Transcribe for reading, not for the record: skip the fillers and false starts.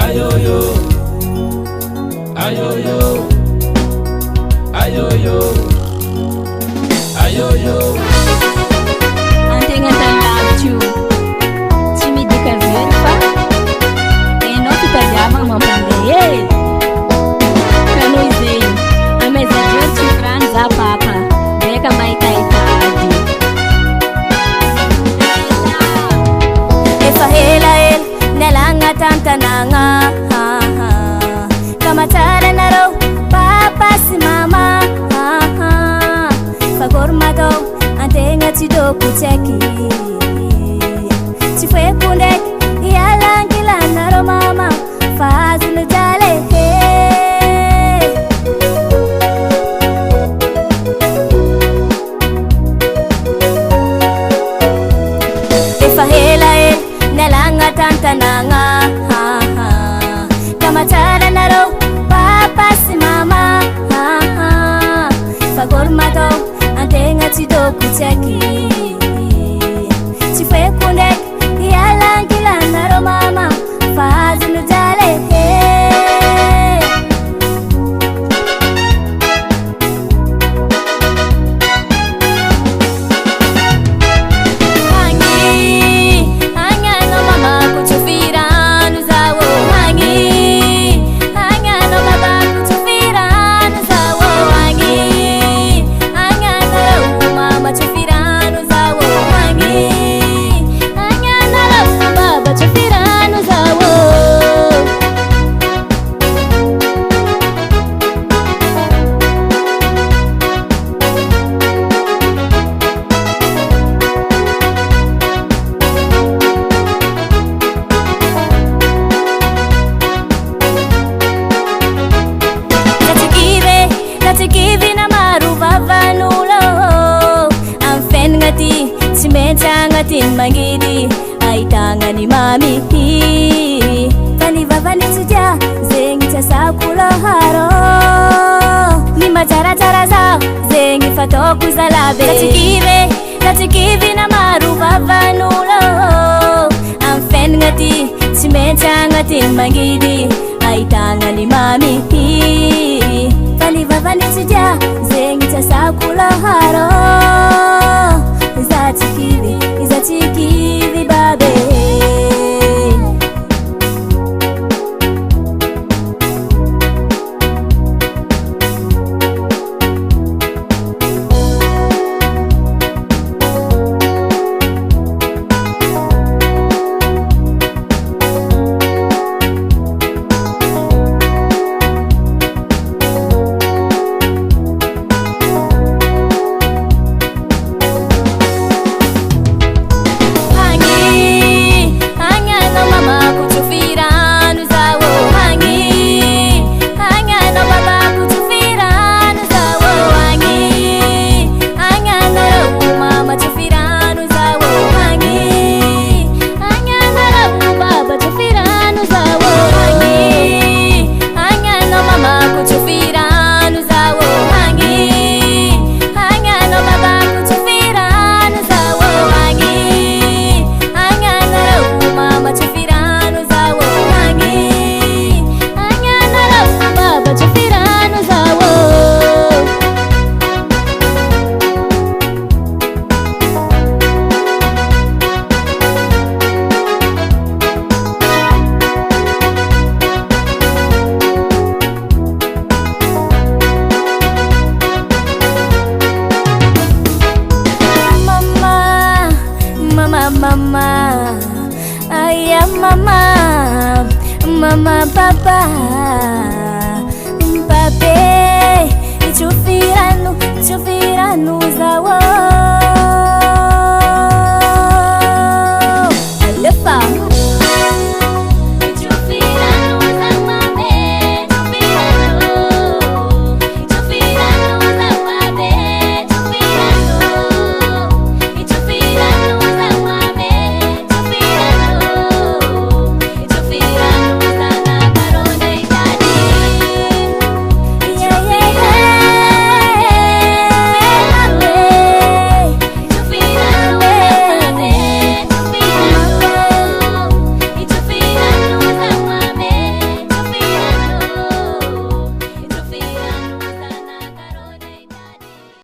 ayoyo, ayoyo, ayoyo, ayoyo. Antegna talavitro tsy midika very fa enao fitadiavagna mampandeha ka noho izay amaizadio tsofirany za papa beka mahitaitady efa elaela nialagna tantanagna ka matsara nareo papa sy mama fakory matao antegna tsy doko tsaiky tsy foeko ndraiky hialangilanareo mama fa azony jale efa elaela nialagna tantanagna ka matsara nareo papa sy mama fakory matao antegna tsy doko tsaiky tsy foeko ndraiky hialangilanareo mama fa azony jale tin mangidi aitangani mami tani vavani tsuja zengi chasakula haro ni matara tara za zengi fatoku zalabe latikive na maru vavanulo amfen ngati simencha ngati mangidi aitangani mami tani vavani tsuja zengi chasakula haro Izatikivi babe mama ayah mama mama papa pape chufiranu zawo alefa